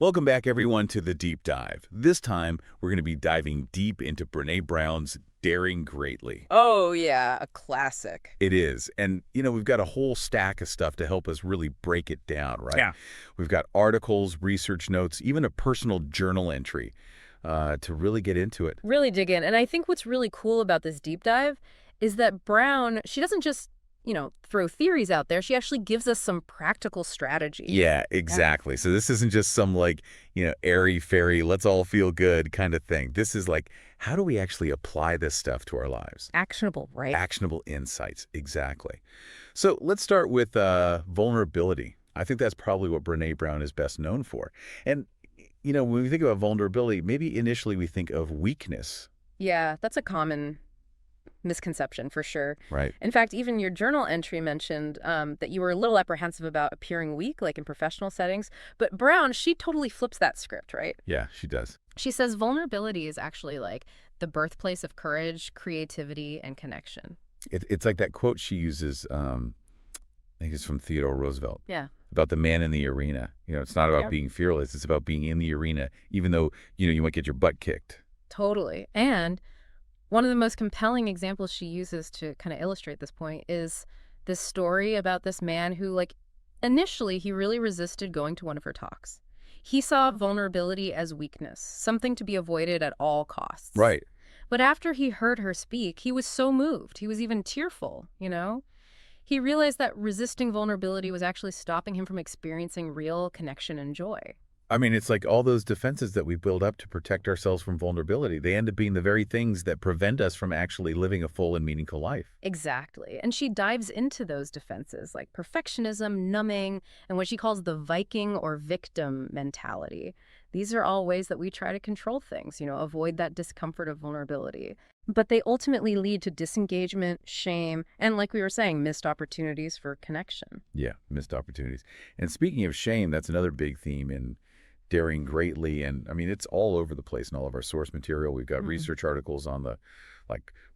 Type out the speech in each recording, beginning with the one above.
Welcome back, everyone, to The Deep Dive. This time, we're going to be diving deep into Brené Brown's Daring Greatly. Oh, yeah, a classic. It is. And, we've got a whole stack of stuff to help us really break it down, right? Yeah. We've got articles, research notes, even a personal journal entry to really get into it. Really dig in. And I think what's really cool about this deep dive is that Brown, she doesn't just, throw theories out there. She actually gives us some practical strategy. Yeah, exactly. So this isn't just some airy-fairy, let's all feel good kind of thing. This is like, how do we actually apply this stuff to our lives? Actionable, right? Actionable insights, exactly. So let's start with vulnerability. I think that's probably what Brené Brown is best known for. And, when we think about vulnerability, maybe initially we think of weakness. Yeah, that's a common misconception for sure. Right. In fact, even your journal entry mentioned that you were a little apprehensive about appearing weak, like in professional settings. But Brown, she totally flips that script, right? Yeah, she does. She says vulnerability is actually like the birthplace of courage, creativity, and connection. It's like that quote she uses, I think it's from Theodore Roosevelt. Yeah. About the man in the arena. It's not about Yep. being fearless. It's about being in the arena, even though, you might get your butt kicked. Totally. And one of the most compelling examples she uses to kind of illustrate this point is this story about this man who, initially he really resisted going to one of her talks. He saw vulnerability as weakness, something to be avoided at all costs. Right. But after he heard her speak, he was so moved. He was even tearful, He realized that resisting vulnerability was actually stopping him from experiencing real connection and joy. I mean, it's like all those defenses that we build up to protect ourselves from vulnerability. They end up being the very things that prevent us from actually living a full and meaningful life. Exactly. And she dives into those defenses like perfectionism, numbing, and what she calls the Viking or victim mentality. These are all ways that we try to control things, avoid that discomfort of vulnerability. But they ultimately lead to disengagement, shame, and like we were saying, missed opportunities for connection. Yeah, missed opportunities. And speaking of shame, that's another big theme in Daring Greatly. And I mean, it's all over the place in all of our source material. We've got research articles on the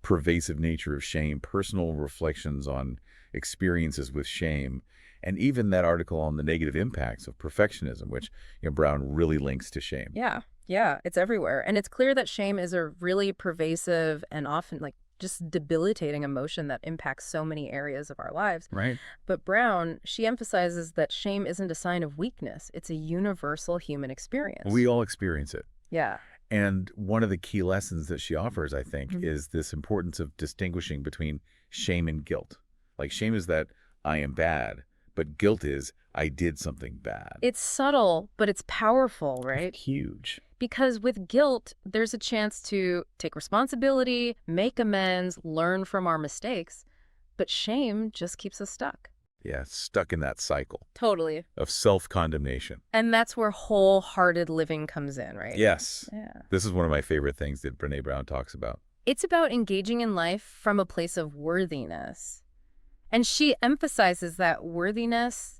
pervasive nature of shame, personal reflections on experiences with shame, and even that article on the negative impacts of perfectionism, which Brown really links to shame. Yeah, it's everywhere. And it's clear that shame is a really pervasive and often just debilitating emotion that impacts so many areas of our lives. Right. But Brown, she emphasizes that shame isn't a sign of weakness. It's a universal human experience. We all experience it. Yeah. And one of the key lessons that she offers, I think, is this importance of distinguishing between shame and guilt. Like shame is that I am bad, but guilt is I did something bad. It's subtle, but it's powerful, right? It's huge. Because with guilt, there's a chance to take responsibility, make amends, learn from our mistakes. But shame just keeps us stuck. Yeah, stuck in that cycle. Totally. Of self-condemnation. And that's where wholehearted living comes in, right? Yes. Yeah. This is one of my favorite things that Brené Brown talks about. It's about engaging in life from a place of worthiness. And she emphasizes that worthiness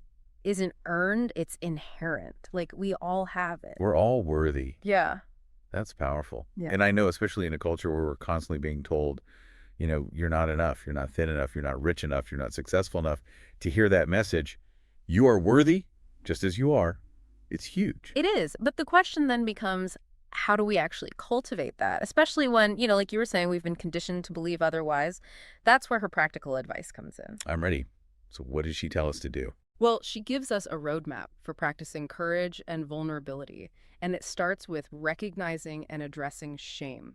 isn't earned, it's inherent. Like, we all have it. We're all worthy. Yeah. That's powerful. Yeah. And I know, especially in a culture where we're constantly being told, you're not enough, you're not thin enough, you're not rich enough, you're not successful enough, to hear that message, you are worthy just as you are, it's huge. It is. But the question then becomes, how do we actually cultivate that? Especially when, like you were saying, we've been conditioned to believe otherwise. That's where her practical advice comes in. I'm ready. So what does she tell us to do? Well, she gives us a roadmap for practicing courage and vulnerability, and it starts with recognizing and addressing shame.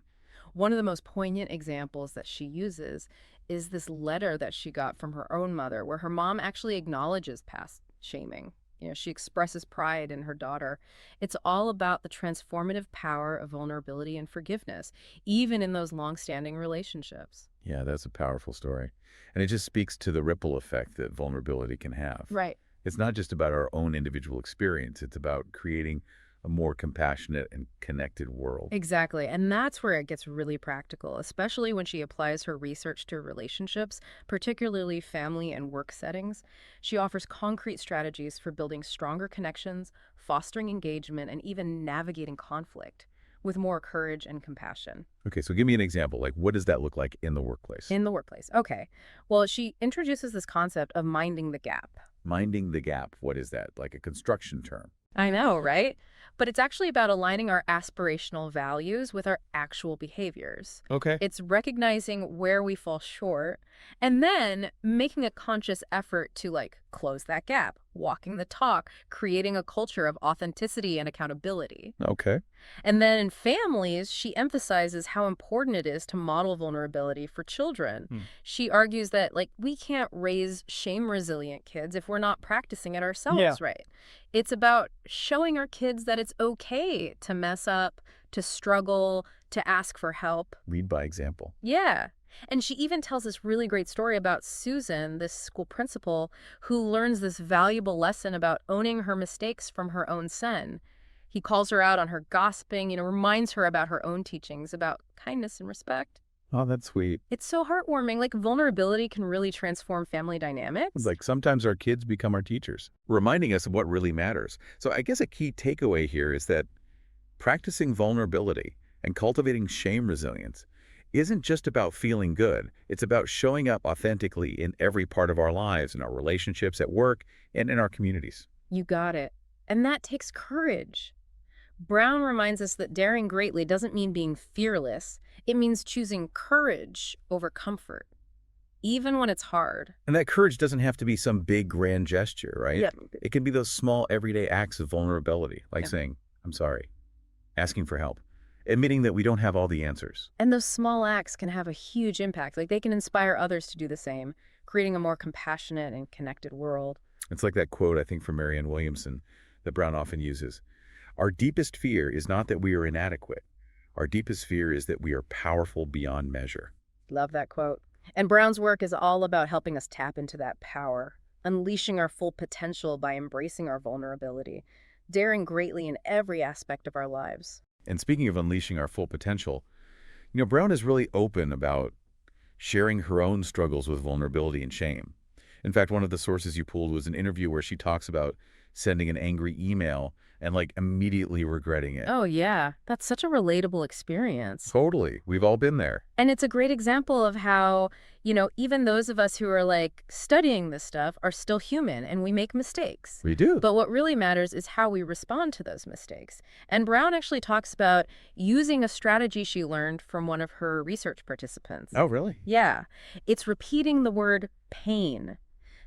One of the most poignant examples that she uses is this letter that she got from her own mother, where her mom actually acknowledges past shaming. She expresses pride in her daughter. It's all about the transformative power of vulnerability and forgiveness, even in those long-standing relationships. Yeah, that's a powerful story. And it just speaks to the ripple effect that vulnerability can have. Right. It's not just about our own individual experience. It's about creating a more compassionate and connected world. Exactly. And that's where it gets really practical, especially when she applies her research to relationships, particularly family and work settings. She offers concrete strategies for building stronger connections, fostering engagement, and even navigating conflict with more courage and compassion. Okay, so give me an example. Like, what does that look like in the workplace? In the workplace. Okay. Well, she introduces this concept of minding the gap. Minding the gap. What is that? Like a construction term? I know, right? but it's actually about aligning our aspirational values with our actual behaviors. Okay. It's recognizing where we fall short and then making a conscious effort to like close that gap, walking the talk, creating a culture of authenticity and accountability. Okay. And then in families, she emphasizes how important it is to model vulnerability for children. Hmm. She argues that like we can't raise shame resilient kids if we're not practicing it Yeah. ourselves, right? It's about showing our kids that it's okay to mess up, to struggle, to ask for help. Lead by example. Yeah. And she even tells this really great story about Susan, this school principal, who learns this valuable lesson about owning her mistakes from her own son. He calls her out on her gossiping, reminds her about her own teachings about kindness and respect. Oh, that's sweet. It's so heartwarming. Like, vulnerability can really transform family dynamics. Like sometimes our kids become our teachers, reminding us of what really matters. So I guess a key takeaway here is that practicing vulnerability and cultivating shame resilience isn't just about feeling good. It's about showing up authentically in every part of our lives, in our relationships, at work, and in our communities. You got it. And that takes courage. Brown reminds us that daring greatly doesn't mean being fearless. It means choosing courage over comfort, even when it's hard. And that courage doesn't have to be some big grand gesture, right? Yeah. It can be those small everyday acts of vulnerability, like Yeah. saying, I'm sorry, asking for help, admitting that we don't have all the answers. And those small acts can have a huge impact. Like, they can inspire others to do the same, creating a more compassionate and connected world. It's like that quote, I think, from Marianne Williamson that Brown often uses. Our deepest fear is not that we are inadequate. Our deepest fear is that we are powerful beyond measure. Love that quote. And Brown's work is all about helping us tap into that power, unleashing our full potential by embracing our vulnerability, daring greatly in every aspect of our lives. And speaking of unleashing our full potential, Brown is really open about sharing her own struggles with vulnerability and shame. In fact, one of the sources you pulled was an interview where she talks about sending an angry email and immediately regretting it. Oh, yeah. That's such a relatable experience. Totally. We've all been there. And it's a great example of how, even those of us who are studying this stuff are still human and we make mistakes. We do. But what really matters is how we respond to those mistakes. And Brown actually talks about using a strategy she learned from one of her research participants. Oh, really? Yeah. It's repeating the word pain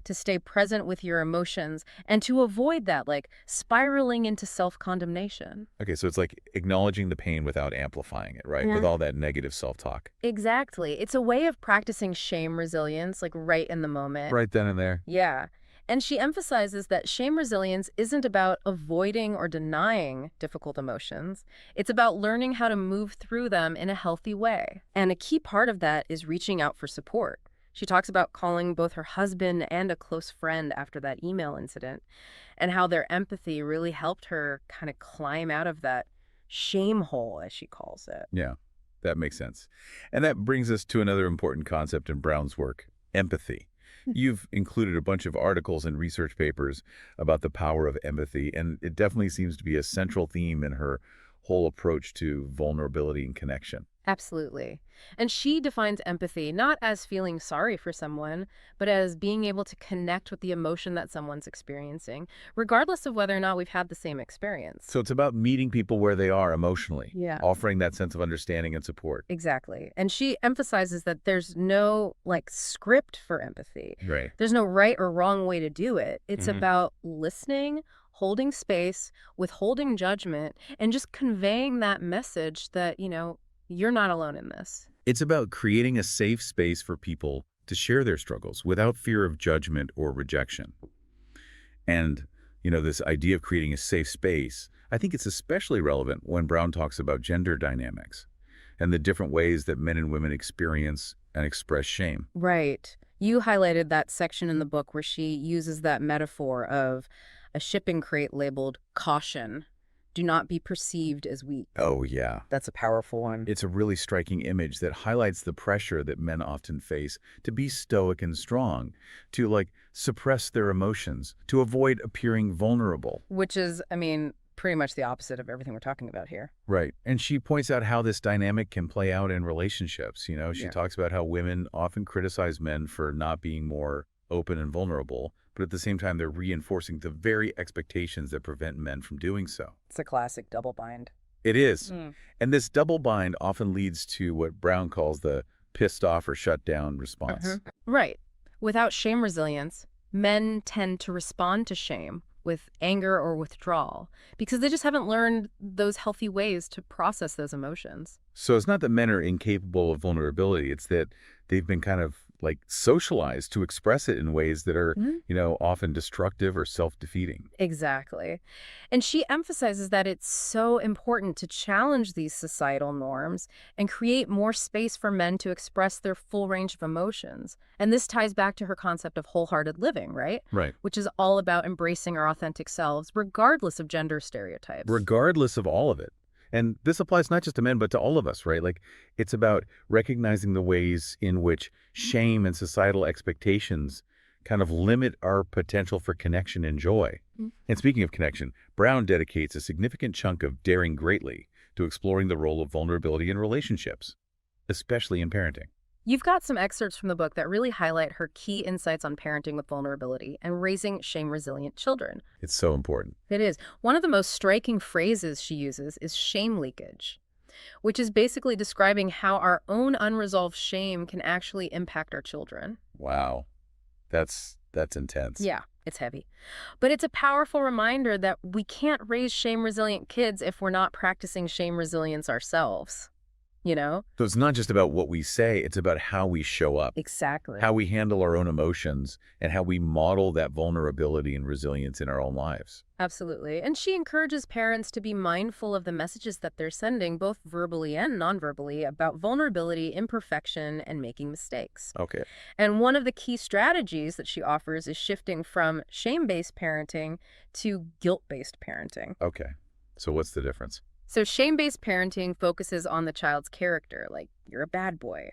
to stay present with your emotions and to avoid that, spiraling into self-condemnation. Okay, so it's like acknowledging the pain without amplifying it, right? With all that negative self-talk. Exactly. It's a way of practicing shame resilience, right in the moment. Right then and there. Yeah. And she emphasizes that shame resilience isn't about avoiding or denying difficult emotions. It's about learning how to move through them in a healthy way. And a key part of that is reaching out for support. She talks about calling both her husband and a close friend after that email incident and how their empathy really helped her kind of climb out of that shame hole, as she calls it. Yeah, that makes sense. And that brings us to another important concept in Brown's work, empathy. You've included a bunch of articles and research papers about the power of empathy, and it definitely seems to be a central theme in her whole approach to vulnerability and connection. Absolutely. And she defines empathy not as feeling sorry for someone, but as being able to connect with the emotion that someone's experiencing, regardless of whether or not we've had the same experience. So it's about meeting people where they are emotionally, Yeah. offering that sense of understanding and support. Exactly. And she emphasizes that there's no script for empathy. Right. There's no right or wrong way to do it. It's about listening, holding space, withholding judgment, and just conveying that message that, you're not alone in this. It's about creating a safe space for people to share their struggles without fear of judgment or rejection. And, this idea of creating a safe space, I think it's especially relevant when Brown talks about gender dynamics and the different ways that men and women experience and express shame. Right. You highlighted that section in the book where she uses that metaphor of a shipping crate labeled caution. Do not be perceived as weak. Oh, yeah. That's a powerful one. It's a really striking image that highlights the pressure that men often face to be stoic and strong, to suppress their emotions, to avoid appearing vulnerable. Which is, pretty much the opposite of everything we're talking about here. Right. And she points out how this dynamic can play out in relationships. She Yeah. talks about how women often criticize men for not being more open and vulnerable, but at the same time, they're reinforcing the very expectations that prevent men from doing so. It's a classic double bind. It is. Mm. And this double bind often leads to what Brown calls the pissed off or shut down response. Right. Without shame resilience, men tend to respond to shame with anger or withdrawal because they just haven't learned those healthy ways to process those emotions. So it's not that men are incapable of vulnerability. It's that they've been kind of like socialized to express it in ways that are, often destructive or self-defeating. Exactly. And she emphasizes that it's so important to challenge these societal norms and create more space for men to express their full range of emotions. And this ties back to her concept of wholehearted living, right? Right. Which is all about embracing our authentic selves, regardless of gender stereotypes. Regardless of all of it. And this applies not just to men, but to all of us, right? Like, it's about recognizing the ways in which shame and societal expectations kind of limit our potential for connection and joy. And speaking of connection, Brown dedicates a significant chunk of Daring Greatly to exploring the role of vulnerability in relationships, especially in parenting. You've got some excerpts from the book that really highlight her key insights on parenting with vulnerability and raising shame-resilient children. It's so important. It is. One of the most striking phrases she uses is shame leakage, which is basically describing how our own unresolved shame can actually impact our children. Wow. That's intense. Yeah, it's heavy. But it's a powerful reminder that we can't raise shame-resilient kids if we're not practicing shame resilience ourselves. So it's not just about what we say, it's about how we show up. Exactly. How we handle our own emotions, and how we model that vulnerability and resilience in our own lives. Absolutely. And she encourages parents to be mindful of the messages that they're sending, both verbally and non-verbally, about vulnerability, imperfection, and making mistakes. Okay. And one of the key strategies that she offers is shifting from shame-based parenting to guilt-based parenting. Okay. So what's the difference? So shame-based parenting focuses on the child's character, like, you're a bad boy.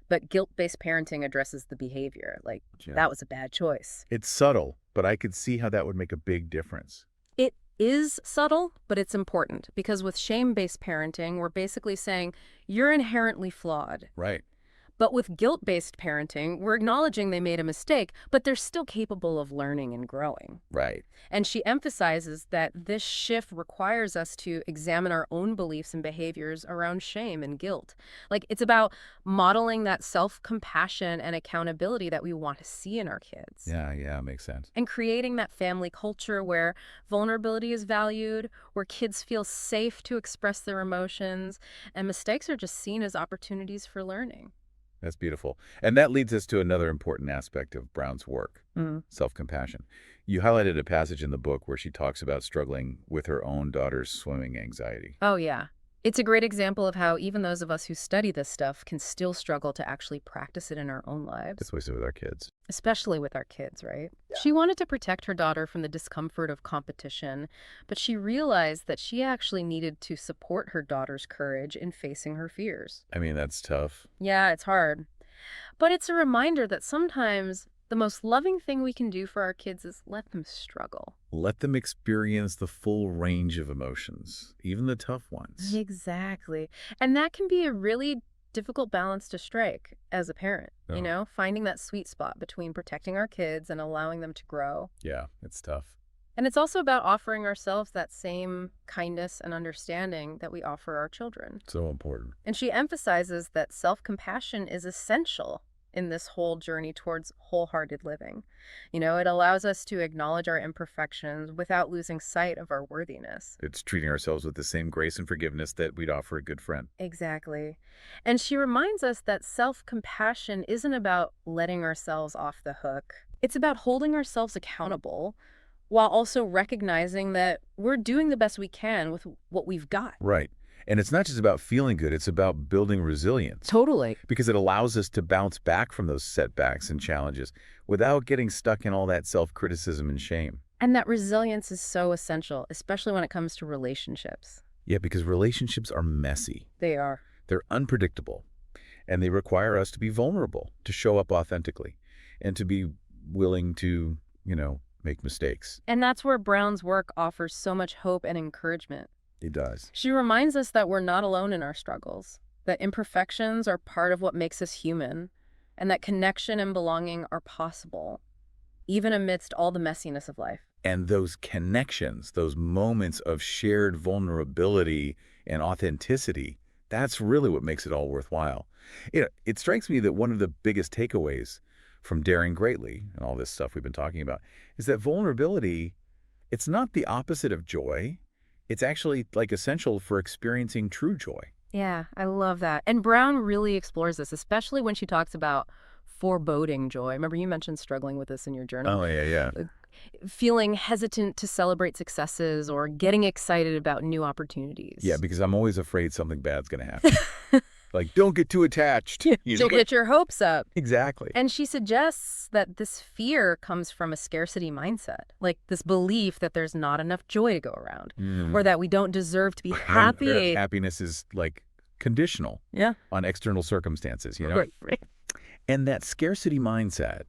But guilt-based parenting addresses the behavior, like, that was a bad choice. It's subtle, but I could see how that would make a big difference. It is subtle, but it's important, because with shame-based parenting, we're basically saying, you're inherently flawed. Right. But with guilt-based parenting, we're acknowledging they made a mistake, but they're still capable of learning and growing. Right. And she emphasizes that this shift requires us to examine our own beliefs and behaviors around shame and guilt. Like, it's about modeling that self-compassion and accountability that we want to see in our kids. Yeah, makes sense. And creating that family culture where vulnerability is valued, where kids feel safe to express their emotions, and mistakes are just seen as opportunities for learning. That's beautiful. And that leads us to another important aspect of Brown's work, self-compassion. You highlighted a passage in the book where she talks about struggling with her own daughter's swimming anxiety. Oh, yeah. It's a great example of how even those of us who study this stuff can still struggle to actually practice it in our own lives. Especially with our kids. Especially with our kids, right? Yeah. She wanted to protect her daughter from the discomfort of competition, but she realized that she actually needed to support her daughter's courage in facing her fears. I mean, that's tough. Yeah, it's hard. But it's a reminder that sometimes the most loving thing we can do for our kids is let them struggle. Let them experience the full range of emotions, even the tough ones. Exactly. And that can be a really difficult balance to strike as a parent, finding that sweet spot between protecting our kids and allowing them to grow. Yeah, it's tough. And it's also about offering ourselves that same kindness and understanding that we offer our children. So important. And she emphasizes that self-compassion is essential in this whole journey towards wholehearted living. It allows us to acknowledge our imperfections without losing sight of our worthiness. It's treating ourselves with the same grace and forgiveness that we'd offer a good friend. Exactly. And she reminds us that self-compassion isn't about letting ourselves off the hook. It's about holding ourselves accountable while also recognizing that we're doing the best we can with what we've got. Right. And it's not just about feeling good, it's about building resilience. Totally. Because it allows us to bounce back from those setbacks and challenges without getting stuck in all that self-criticism and shame. And that resilience is so essential, especially when it comes to relationships. Yeah, because relationships are messy. They are. They're unpredictable. And they require us to be vulnerable, to show up authentically, and to be willing to, make mistakes. And that's where Brown's work offers so much hope and encouragement. It does. She reminds us that we're not alone in our struggles, that imperfections are part of what makes us human, and that connection and belonging are possible. even amidst all the messiness of life. And those connections, those moments of shared vulnerability and authenticity, that's really what makes it all worthwhile. It strikes me that one of the biggest takeaways from Daring Greatly and all this stuff we've been talking about is that vulnerability, it's not the opposite of joy. It's actually like essential for experiencing true joy. Yeah, I love that. And Brown really explores this, especially when she talks about foreboding joy. Remember, you mentioned struggling with this in your journal. Oh, yeah, yeah. Uh, Feeling hesitant to celebrate successes or getting excited about new Yeah, opportunities. because I'm always afraid something bad's going to happen. Like, don't get too attached. Yeah. You She'll know? get your hopes up. Exactly. And she suggests that this fear comes from a scarcity mindset, like this belief that there's not enough joy to go around, or that we don't deserve to be And happy. happiness is like conditional Yeah. on external circumstances, you know? Right. And that scarcity mindset,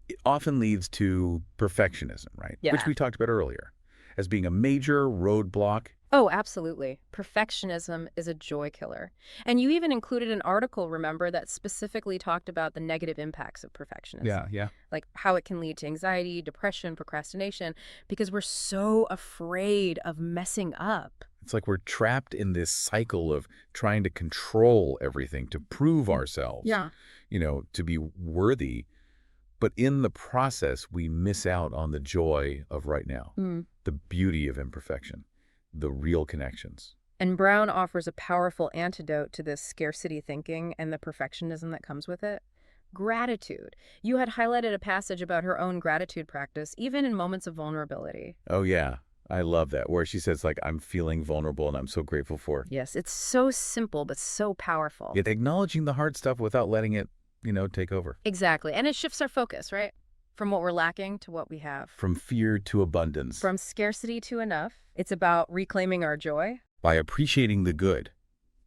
it often leads to perfectionism, right? Yeah. Which we talked about earlier as being a major roadblock. Oh, absolutely. Perfectionism is a joy killer. And you even included an article, remember, that specifically talked about the negative impacts of perfectionism. Yeah. Like how it can lead to anxiety, depression, procrastination, because we're so afraid of messing up. It's like we're trapped in this cycle of trying to control everything to prove ourselves, to be worthy. But in the process, we miss out on the joy of right now, the beauty of imperfection, the real connections. And Brown offers a powerful antidote to this scarcity thinking and the perfectionism that comes with it. Gratitude. You had highlighted a passage about her own gratitude practice, even in moments of vulnerability. Oh, yeah. I love that, where she says, like, I'm feeling vulnerable and I'm so grateful for. Yes, it's so simple, but so powerful. Yet acknowledging the hard stuff without letting it, take over. Exactly. And it shifts our focus, right? From what we're lacking to what we have. From fear to abundance. From scarcity to enough. It's about reclaiming our joy. By appreciating the good,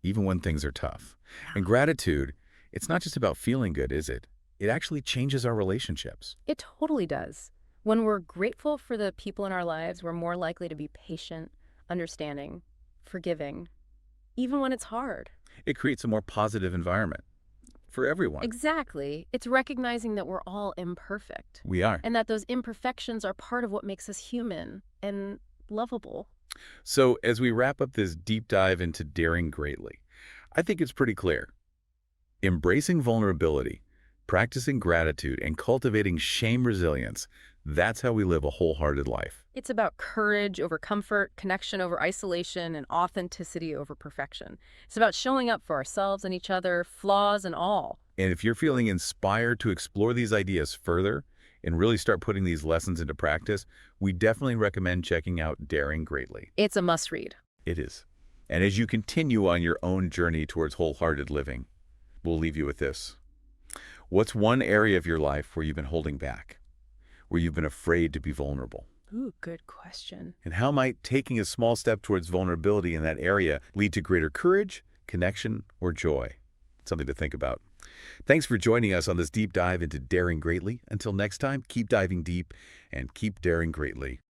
even when things are tough. And gratitude, it's not just about feeling good, is it? It actually changes our relationships. It totally does. When we're grateful for the people in our lives, we're more likely to be patient, understanding, forgiving, even when it's hard. It creates a more positive environment for everyone. Exactly. It's recognizing that we're all imperfect. We are. And that those imperfections are part of what makes us human and lovable. So as we wrap up this deep dive into Daring Greatly, I think it's pretty clear. Embracing vulnerability, practicing gratitude, and cultivating shame resilience, that's how we live a wholehearted life. It's about courage over comfort, connection over isolation, and authenticity over perfection. It's about showing up for ourselves and each other, flaws and all. And if you're feeling inspired to explore these ideas further and really start putting these lessons into practice, we definitely recommend checking out Daring Greatly. It's a must-read. It is. And as you continue on your own journey towards wholehearted living, we'll leave you with this. What's one area of your life where you've been holding back, where you've been afraid to be vulnerable? Ooh, good question. And how might taking a small step towards vulnerability in that area lead to greater courage, connection, or joy? Something to think about. Thanks for joining us on this deep dive into Daring Greatly. Until next time, keep diving deep and keep daring greatly.